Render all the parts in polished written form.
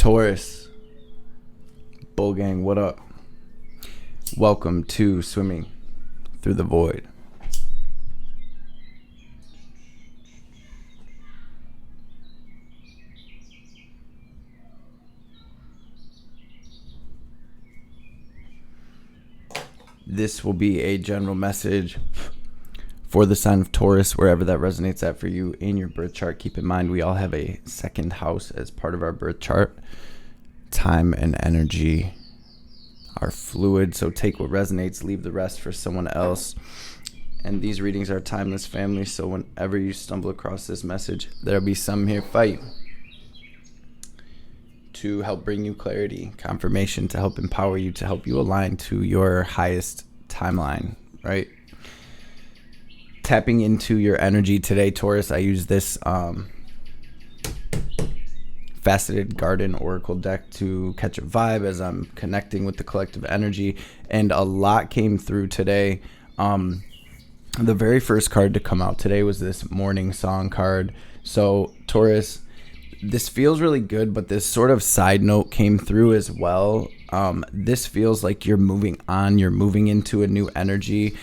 Taurus, Bull Gang, what up? Welcome to Swimming Through the Void. This will be a general message for the sign of Taurus, wherever that resonates at for you in your birth chart. Keep in mind, we all have a second house as part of our birth chart. Time and energy are fluid, so take what resonates, leave the rest for someone else. And these readings are timeless, family, so whenever you stumble across this message, there'll be some here fight to help bring you clarity, confirmation, to help empower you, to help you align to your highest timeline, right? Tapping into your energy today, Taurus. I use this Faceted Garden Oracle deck to catch a vibe as I'm connecting with the collective energy, and a lot came through today. The very first card to come out today was this Morning Song card. So Taurus, this feels really good, but this sort of side note came through as well. This feels like you're moving on, you're moving into a new energy.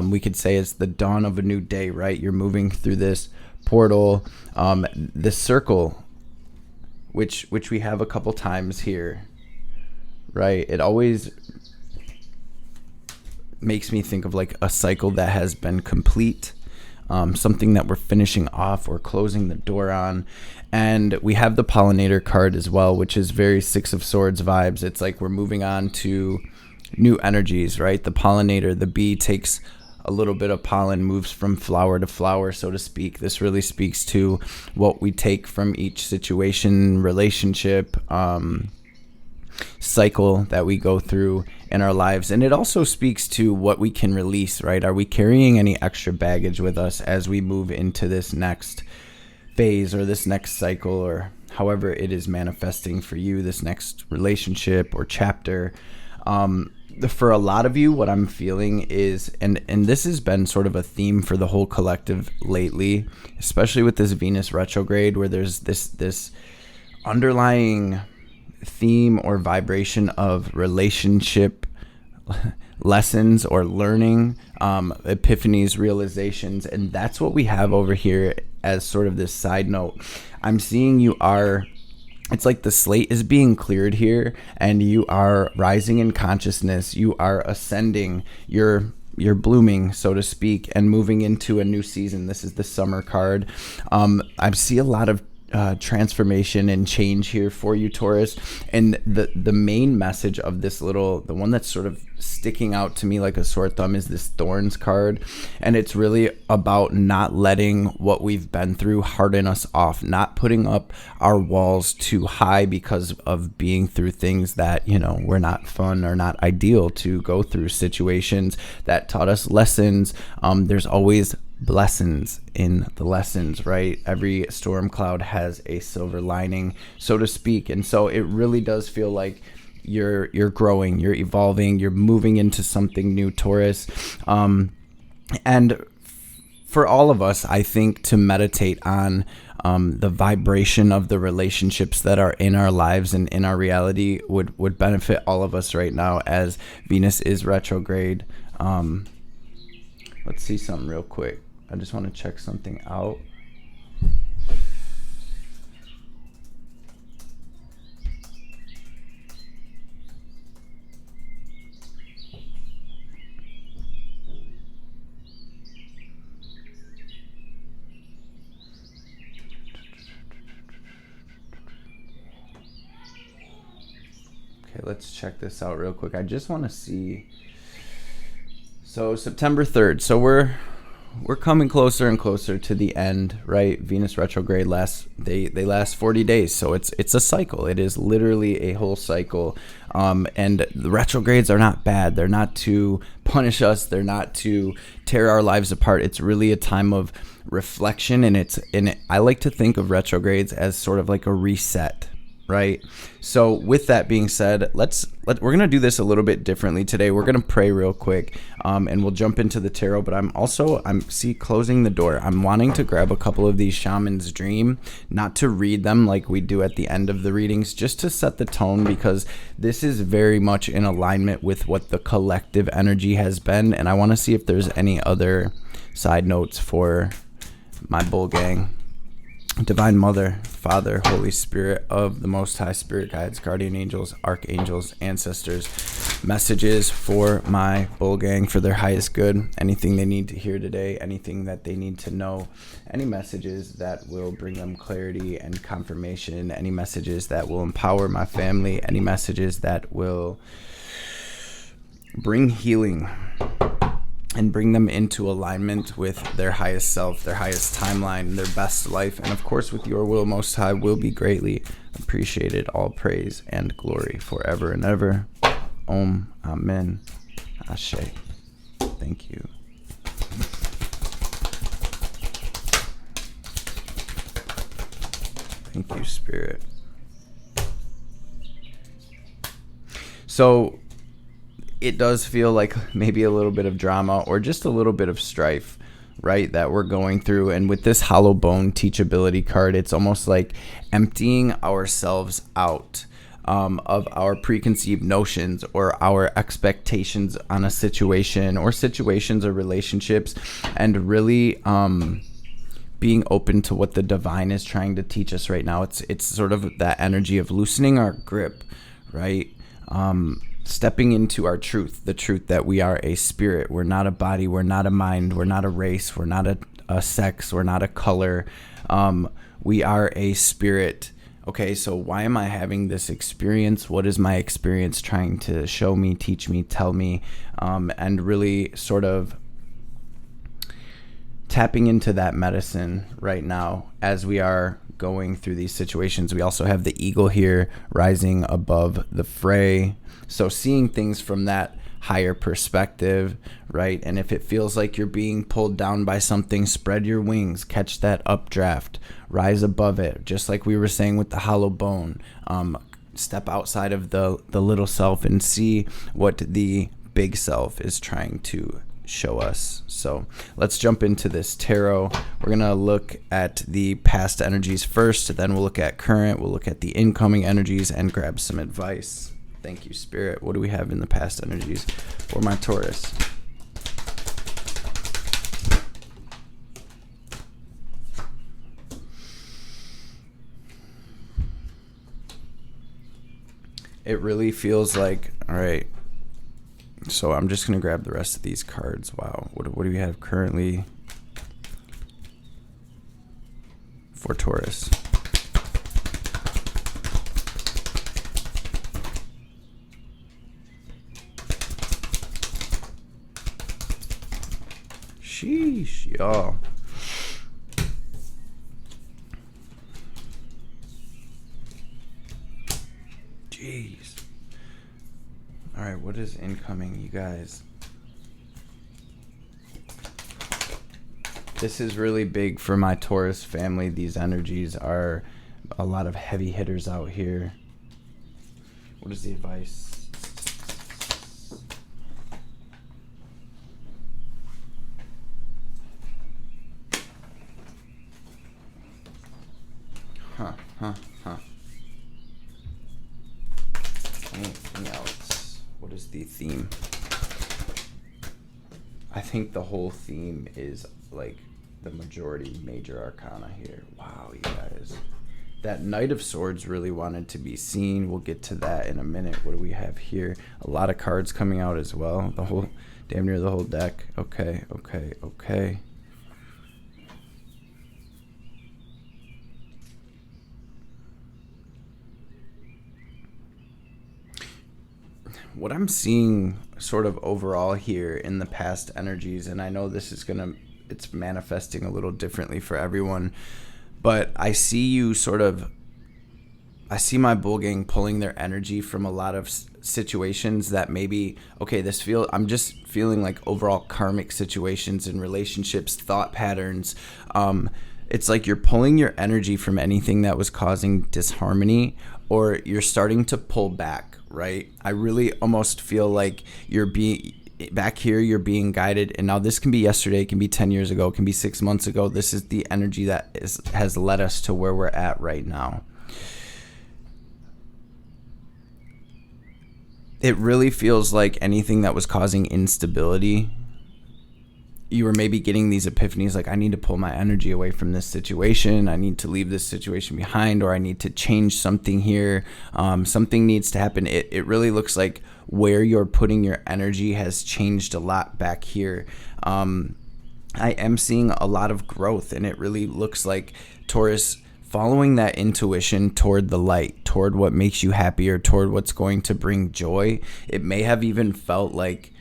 We could say it's the dawn of a new day, right? You're moving through this portal, this circle, which we have a couple times here, right? It always makes me think of like a cycle that has been complete, something that we're finishing off or closing the door on. And we have the Pollinator card as well, which is very Six of Swords vibes. It's like we're moving on to new energies, right? The pollinator, the bee, takes a little bit of pollen, moves from flower to flower, so to speak. This really speaks to what we take from each situation, relationship, cycle that we go through in our lives. And it also speaks to what we can release, right? Are we carrying any extra baggage with us as we move into this next phase or this next cycle, or however it is manifesting for you, this next relationship or chapter? For a lot of you, what I'm feeling is, and this has been sort of a theme for the whole collective lately, especially with this Venus retrograde, where there's this underlying theme or vibration of relationship lessons or learning, epiphanies, realizations. And that's what we have over here as sort of this side note. I'm seeing it's like the slate is being cleared here, and you are rising in consciousness. You are ascending. You're blooming, so to speak, and moving into a new season. This is the summer card. I see a lot of transformation and change here for you, Taurus. And the main message of this the one that's sort of sticking out to me like a sore thumb, is this Thorns card. And it's really about not letting what we've been through harden us off, not putting up our walls too high because of being through things that, were not fun or not ideal to go through, situations that taught us lessons. There's always blessings in the lessons, right? Every storm cloud has a silver lining, so to speak. And so it really does feel like you're growing, you're evolving, you're moving into something new, Taurus. And for all of us, I think to meditate on the vibration of the relationships that are in our lives and in our reality would benefit all of us right now, as Venus is retrograde. Let's see something real quick. I just want to check something out. Okay, let's check this out real quick. I just want to see. So September 3rd. So we're coming closer and closer to the end, right? Venus retrograde they last 40 days. So it's a cycle. It is literally a whole cycle. And the retrogrades are not bad. They're not to punish us. They're not to tear our lives apart. It's really a time of reflection. And I like to think of retrogrades as sort of like a reset, right? So with that being said, we're going to do this a little bit differently today. We're going to pray real quick, and we'll jump into the tarot, but I'm closing the door. I'm wanting to grab a couple of these Shaman's Dream, not to read them like we do at the end of the readings, just to set the tone, because this is very much in alignment with what the collective energy has been, and I want to see if there's any other side notes for my bull gang. Divine Mother, Father, Holy Spirit of the Most High, Spirit Guides, Guardian Angels, Archangels, Ancestors, messages for my bull gang for their highest good, anything they need to hear today, anything that they need to know, any messages that will bring them clarity and confirmation, any messages that will empower my family, any messages that will bring healing and bring them into alignment with their highest self, their highest timeline, their best life, and of course with your will, Most High, will be greatly appreciated. All praise and glory forever and ever. Om, Amen, Ashe. Thank you. Thank you, Spirit. So it does feel like maybe a little bit of drama or just a little bit of strife, right, that we're going through. And with this Hollow Bone Teachability card, it's almost like emptying ourselves out of our preconceived notions or our expectations on a situation or situations or relationships, and really being open to what the divine is trying to teach us right now. It's sort of that energy of loosening our grip, right? Stepping into our truth, the truth that we are a spirit. We're not a body. We're not a mind. We're not a race. We're not a sex. We're not a color. We are a spirit. Okay, so why am I having this experience? What is my experience trying to show me, teach me, tell me? And really sort of tapping into that medicine right now as we are going through these situations. We also have the eagle here rising above the fray. So seeing things from that higher perspective, right? And if it feels like you're being pulled down by something, spread your wings, catch that updraft, rise above it. Just like we were saying with the hollow bone, step outside of the little self and see what the big self is trying to show us. So let's jump into this tarot. We're going to look at the past energies first, then we'll look at current, we'll look at the incoming energies and grab some advice. Thank you, Spirit. What do we have in the past energies for my Taurus? It really feels like, all right, so I'm just going to grab the rest of these cards. Wow. What do we have currently for Taurus? Sheesh, y'all. Jeez. All right, what is incoming, you guys? This is really big for my Taurus family. These energies are a lot of heavy hitters out here. What is the advice? Anything else? What is the theme? I think the whole theme is like the majority major arcana here. Wow, you guys. That Knight of Swords really wanted to be seen. We'll get to that in a minute. What do we have here? A lot of cards coming out as well. The whole, damn near the whole deck. Okay. What I'm seeing sort of overall here in the past energies, and I know this is it's manifesting a little differently for everyone, but I see my bull gang pulling their energy from a lot of situations that maybe, okay, I'm just feeling like overall karmic situations and relationships, thought patterns, it's like you're pulling your energy from anything that was causing disharmony, or you're starting to pull back, right? I really almost feel like you're being back here, you're being guided. And now this can be yesterday, it can be 10 years ago, it can be 6 months ago. This is the energy that has led us to where we're at right now. It really feels like anything that was causing instability, you were maybe getting these epiphanies like, I need to pull my energy away from this situation. I need to leave this situation behind, or I need to change something here. Something needs to happen. It really looks like where you're putting your energy has changed a lot back here. I am seeing a lot of growth, and it really looks like Taurus following that intuition toward the light, toward what makes you happier, toward what's going to bring joy. It may have even felt like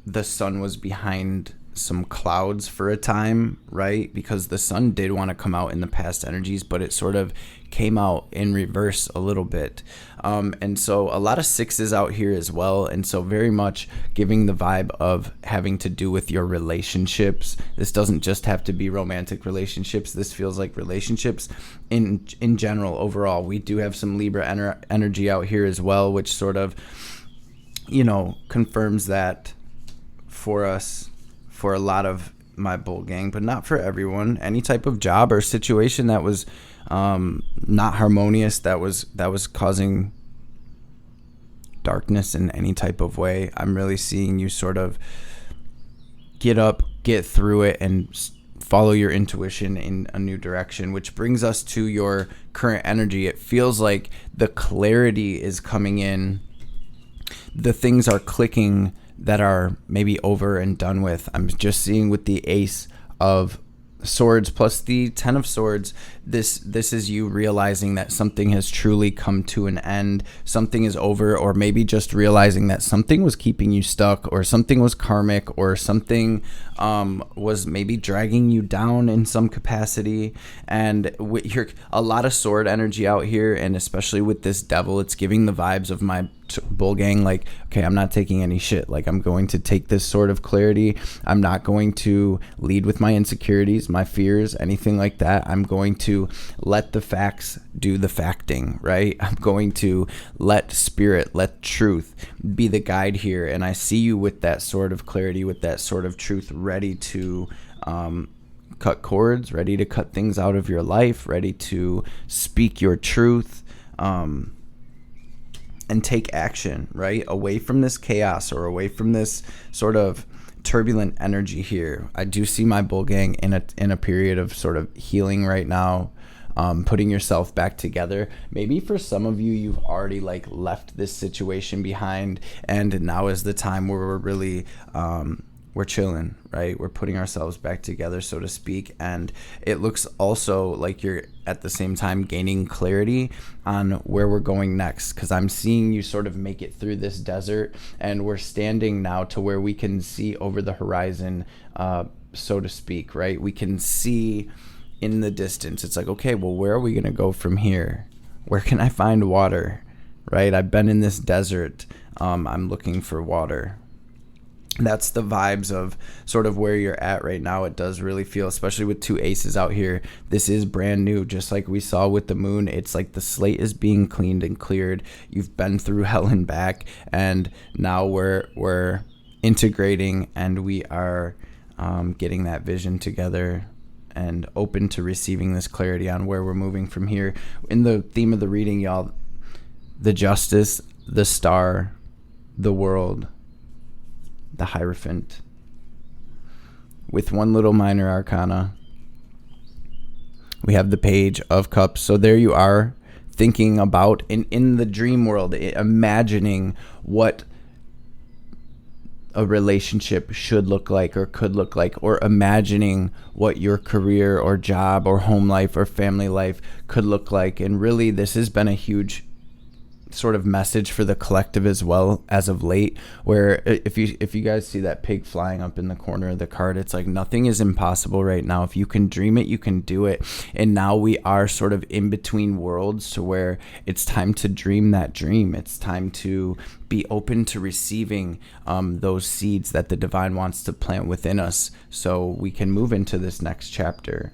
the sun was behind some clouds for a time, right? Because the sun did want to come out in the past energies, but it sort of came out in reverse a little bit. And so a lot of sixes out here as well. And so very much giving the vibe of having to do with your relationships. This doesn't just have to be romantic relationships. This feels like relationships in general, overall. We do have some Libra energy out here as well, which sort of, confirms that for us, for a lot of my bull gang, but not for everyone. Any type of job or situation that was not harmonious, that was causing darkness in any type of way, I'm really seeing you sort of get up, get through it, and follow your intuition in a new direction, which brings us to your current energy. It feels like the clarity is coming in. The things are clicking that are maybe over and done with. I'm just seeing with the Ace of Swords plus the 10 of Swords, this is you realizing that something has truly come to an end, something is over, or maybe just realizing that something was keeping you stuck, or something was karmic, or something was maybe dragging you down in some capacity. And you're a lot of sword energy out here, and especially with this devil, it's giving the vibes of my bull gang, like, okay, I'm not taking any shit. Like, I'm going to take this sort of clarity. I'm not going to lead with my insecurities, my fears, anything like that. I'm going to let the facts do the facting, right? I'm going to let spirit, let truth be the guide here. And I see you with that sort of clarity, with that sort of truth, ready to cut cords, ready to cut things out of your life, ready to speak your truth, and take action, right? Away from this chaos, or away from this sort of turbulent energy here. I do see my bull gang in a period of sort of healing right now, putting yourself back together. Maybe for some of you, you've already left this situation behind, and now is the time where we're really we're chilling, right? We're putting ourselves back together, so to speak. And it looks also like you're at the same time gaining clarity on where we're going next, because I'm seeing you sort of make it through this desert, and we're standing now to where we can see over the horizon, so to speak, right? We can see in the distance. It's like, okay, well, where are we going to go from here? Where can I find water, right? I've been in this desert. I'm looking for water. That's the vibes of sort of where you're at right now. It does really feel, especially with two aces out here, this is brand new. Just like we saw with the moon, it's like the slate is being cleaned and cleared. You've been through hell and back, and now we're integrating, and we are getting that vision together and open to receiving this clarity on where we're moving from here. In the theme of the reading, y'all, the Justice, the Star, the World, the Hierophant, with one little minor arcana, we have the Page of Cups. So there you are, thinking about in the dream world, imagining what a relationship should look like or could look like, or imagining what your career or job or home life or family life could look like. And really, this has been a huge sort of message for the collective as well as of late, where if you guys see that pig flying up in the corner of the card, it's like nothing is impossible right now. If you can dream it, you can do it. And now we are sort of in between worlds, to where it's time to dream that dream. It's time to be open to receiving those seeds that the divine wants to plant within us, so we can move into this next chapter.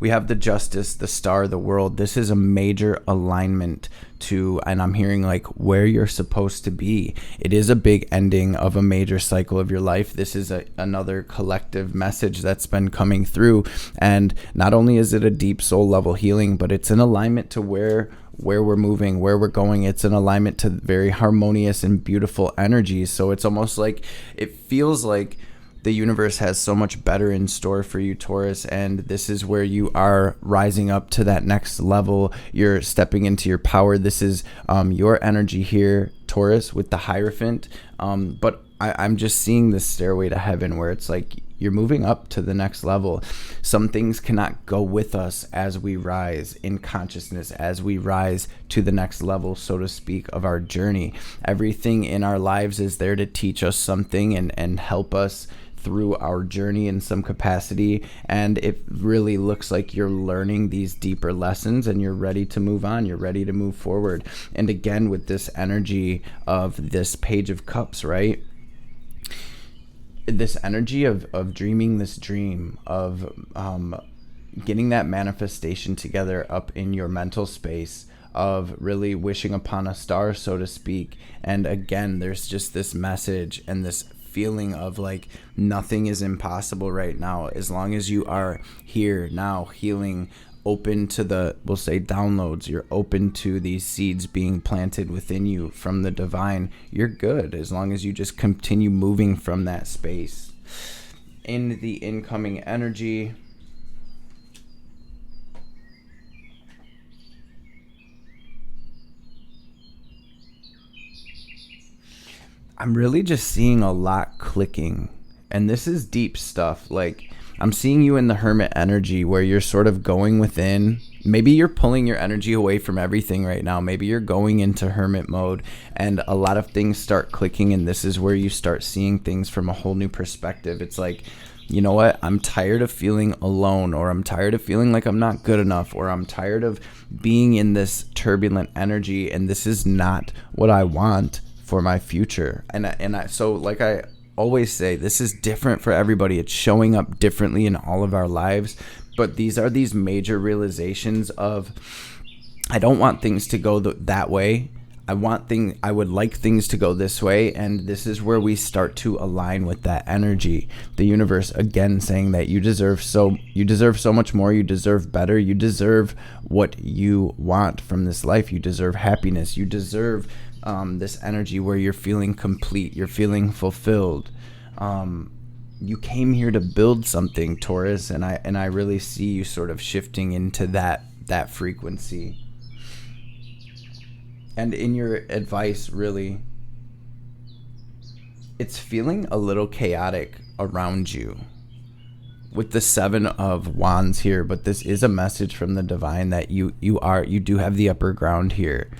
we have the justice, the star, the world. This is a major alignment to, and I'm hearing like where you're supposed to be. It is a big ending of a major cycle of your life. This is another collective message that's been coming through. And not only is it a deep soul level healing, but it's an alignment to where we're moving, where we're going. It's an alignment to very harmonious and beautiful energies. So it's almost like, it feels like the universe has so much better in store for you, Taurus, and this is where you are rising up to that next level. You're stepping into your power. This is your energy here, Taurus, with the Hierophant. But I'm just seeing this stairway to heaven where it's like you're moving up to the next level. Some things cannot go with us as we rise in consciousness, as we rise to the next level, so to speak, of our journey. Everything in our lives is there to teach us something and help us through our journey in some capacity, and it really looks like you're learning these deeper lessons and you're ready to move on, you're ready to move forward. And again, with this energy of this Page of Cups, right, this energy of dreaming this dream, of getting that manifestation together up in your mental space, of really wishing upon a star, so to speak. And again, there's just this message and this feeling of like nothing is impossible right now, as long as you are here now healing, open to the, we'll say, downloads. You're open to these seeds being planted within you from the divine. You're good as long as you just continue moving from that space. In the incoming energy, I'm really just seeing a lot clicking, and this is deep stuff. Like, I'm seeing you in the Hermit energy where you're sort of going within. Maybe you're pulling your energy away from everything right now. Maybe you're going into Hermit mode and a lot of things start clicking, and this is where you start seeing things from a whole new perspective. It's like, you know what? I'm tired of feeling alone, or I'm tired of feeling like I'm not good enough, or I'm tired of being in this turbulent energy, and this is not what I want for my future. So like I always say, this is different for everybody. It's showing up differently in all of our lives, but these are these major realizations of, I don't want things to go that way. I would like things to go this way, and this is where we start to align with that energy. The universe again saying that you deserve so much more. You deserve better. You deserve what you want from this life. You deserve happiness. You deserve this energy where you're feeling complete, you're feeling fulfilled. You came here to build something, Taurus, and I really see you sort of shifting into that frequency. And in your advice, really, it's feeling a little chaotic around you with the 7 of Wands here, but this is a message from the divine that you do have the upper ground here.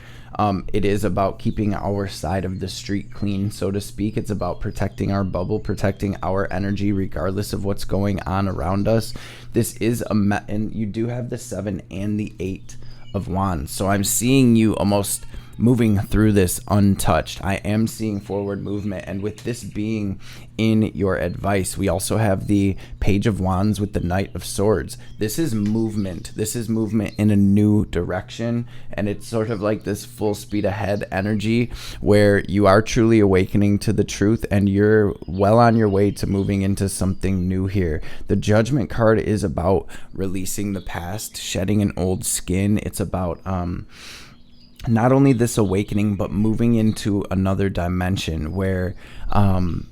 It is about keeping our side of the street clean, so to speak. It's about protecting our bubble, protecting our energy, regardless of what's going on around us. This is and you do have the 7 and the 8 of Wands. So I'm seeing you almost moving through this untouched. I am seeing forward movement, and with this being in your advice, we also have the Page of Wands with the Knight of Swords. This is movement. This is movement in a new direction, and it's sort of like this full speed ahead energy where you are truly awakening to the truth, and you're well on your way to moving into something new here. The Judgment card is about releasing the past, shedding an old skin. It's about not only this awakening, but moving into another dimension where I'm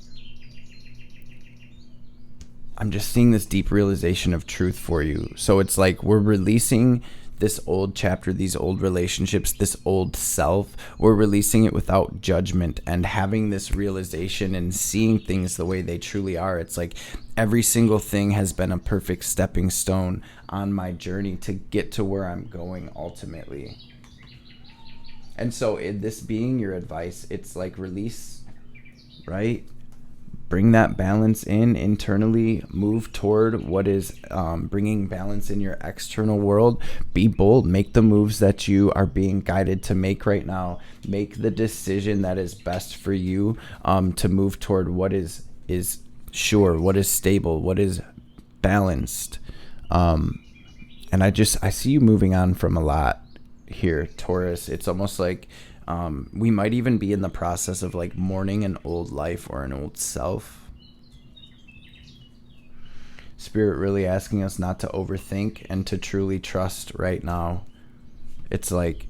just seeing this deep realization of truth for you. So it's like we're releasing this old chapter, these old relationships, this old self. We're releasing it without judgment and having this realization and seeing things the way they truly are. It's like every single thing has been a perfect stepping stone on my journey to get to where I'm going ultimately. And so in this being your advice, it's like release, right? Bring that balance in internally, move toward what is bringing balance in your external world. Be bold, make the moves that you are being guided to make right now. Make the decision that is best for you to move toward what is sure, what is stable, what is balanced. And I see you moving on from a lot here, Taurus. It's almost like we might even be in the process of like mourning an old life or an old self. Spirit really asking us not to overthink and to truly trust right now. It's like,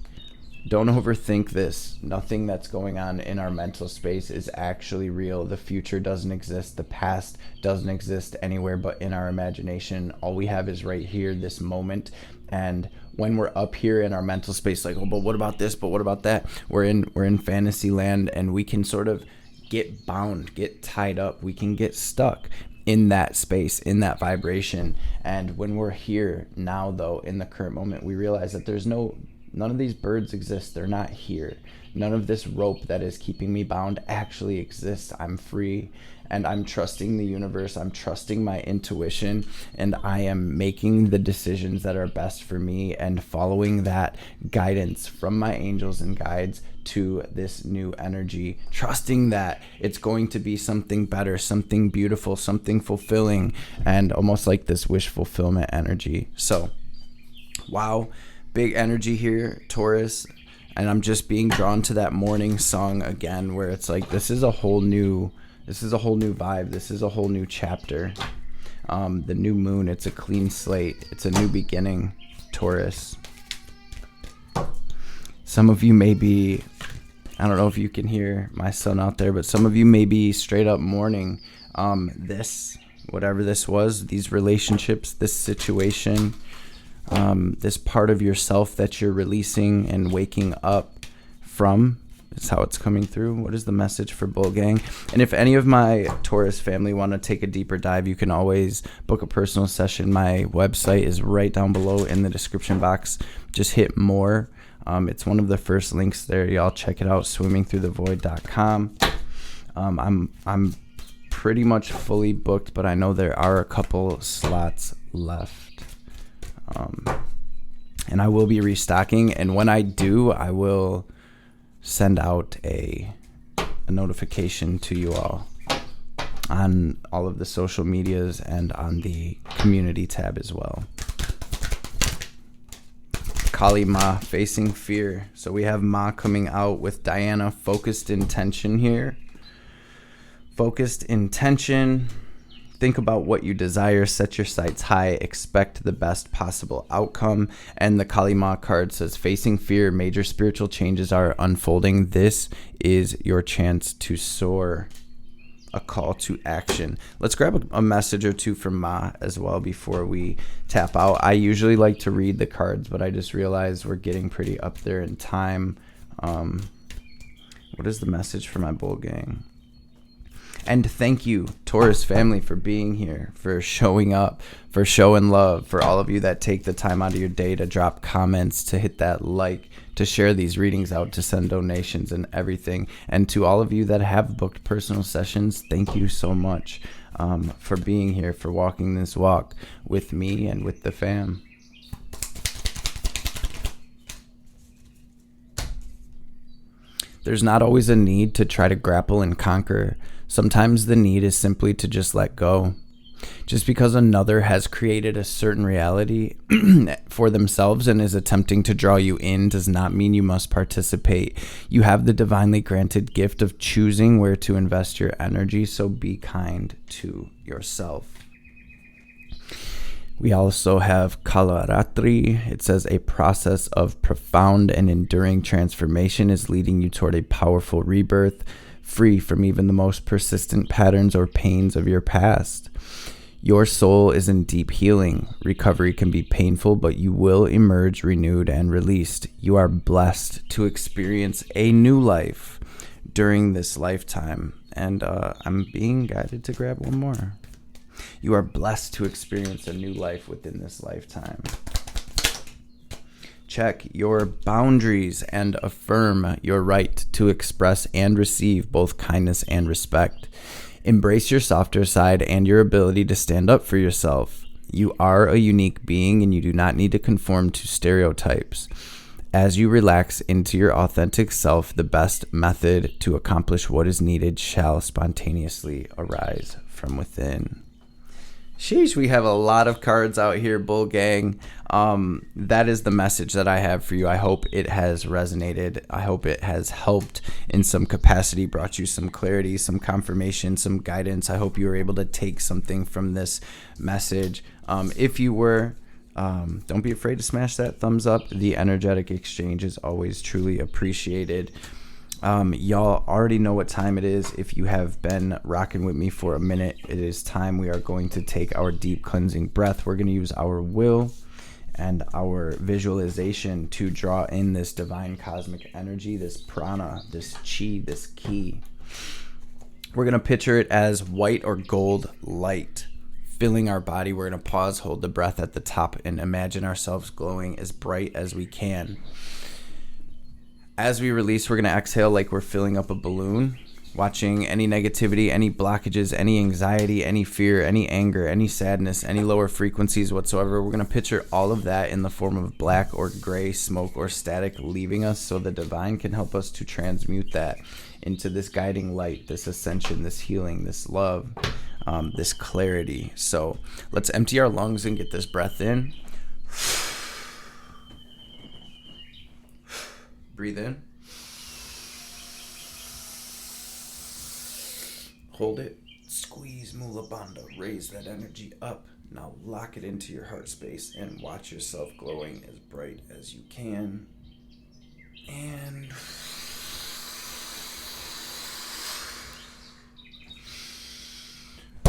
don't overthink this. Nothing that's going on in our mental space is actually real. The future doesn't exist. The past doesn't exist anywhere but in our imagination. All we have is right here, this moment. And when we're up here in our mental space, like, oh, but what about this? But what about that? We're in fantasy land, and we can sort of get bound, get tied up. We can get stuck in that space, in that vibration. And when we're here now, though, in the current moment, we realize that none of these birds exist. They're not here. None of this rope that is keeping me bound actually exists. I'm free, and I'm trusting the universe. I'm trusting my intuition, and I am making the decisions that are best for me and following that guidance from my angels and guides to this new energy, trusting that it's going to be something better, something beautiful, something fulfilling, and almost like this wish fulfillment energy. So, wow. Big energy here, Taurus, and I'm just being drawn to that morning song again, where it's like this is a whole new vibe. This is a whole new chapter. The new moon, it's a clean slate. It's a new beginning, Taurus. Some of you may be, I don't know if you can hear my son out there, but some of you may be straight up mourning this, whatever this was, these relationships, this situation. This part of yourself that you're releasing and waking up from is how it's coming through. What is the message for Bull Gang? And if any of my Taurus family want to take a deeper dive, you can always book a personal session. My website is right down below in the description box. Just hit more. It's one of the first links there. Y'all check it out, swimmingthroughthevoid.com. I'm pretty much fully booked, but I know there are a couple slots left. And I will be restocking, and when I do, I will send out a notification to you all on all of the social medias and on the community tab as well. Kali Ma, facing fear. So we have Ma coming out with Diana, focused intention here. Focused intention. Think about what you desire, set your sights high, expect the best possible outcome. And the Kali Ma card says, facing fear, major spiritual changes are unfolding. This is your chance to soar. A call to action. Let's grab a message or two from Ma as well before we tap out. I usually like to read the cards, but I just realized we're getting pretty up there in time. What is the message for my Bull Gang? And thank you, Taurus family, for being here, for showing up, for showing love, for all of you that take the time out of your day to drop comments, to hit that like, to share these readings out, to send donations and everything. And to all of you that have booked personal sessions, thank you so much for being here, for walking this walk with me and with the fam. There's not always a need to try to grapple and conquer. Sometimes the need is simply to just let go. Just because another has created a certain reality for themselves and is attempting to draw you in does not mean you must participate. You have the divinely granted gift of choosing where to invest your energy, so be kind to yourself. We also have Kalaratri. It says a process of profound and enduring transformation is leading you toward a powerful rebirth, free from even the most persistent patterns or pains of your past. Your soul is in deep healing. Recovery can be painful, but you will emerge renewed and released. You are blessed to experience a new life during this lifetime. And I'm being guided to grab one more. You are blessed to experience a new life within this lifetime. Check your boundaries and affirm your right to express and receive both kindness and respect. Embrace your softer side and your ability to stand up for yourself. You are a unique being and you do not need to conform to stereotypes. As you relax into your authentic self, the best method to accomplish what is needed shall spontaneously arise from within. Sheesh, we have a lot of cards out here, Bull Gang. That is the message that I have for you. I hope it has resonated. I hope it has helped in some capacity, brought you some clarity, some confirmation, some guidance. I hope you were able to take something from this message. If you were, don't be afraid to smash that thumbs up. The energetic exchange is always truly appreciated. Y'all already know what time it is. If you have been rocking with me for a minute, it is time. We are going to take our deep cleansing breath. We're going to use our will and our visualization to draw in this divine cosmic energy, this prana, this chi, this ki. We're going to picture it as white or gold light filling our body. We're going to pause, hold the breath at the top, and imagine ourselves glowing as bright as we can. As we release, we're going to exhale like we're filling up a balloon, watching any negativity, any blockages, any anxiety, any fear, any anger, any sadness, any lower frequencies whatsoever. We're going to picture all of that in the form of black or gray smoke or static leaving us, so the divine can help us to transmute that into this guiding light, this ascension, this healing, this love, this clarity. So let's empty our lungs and get this breath in. Breathe in. Hold it. Squeeze Mula Bandha. Raise that energy up. Now lock it into your heart space and watch yourself glowing as bright as you can. And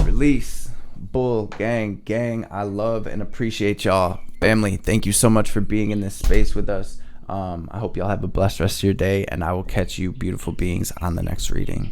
release. Bull gang, I love and appreciate y'all. Family, thank you so much for being in this space with us. I hope y'all have a blessed rest of your day, and I will catch you beautiful beings on the next reading.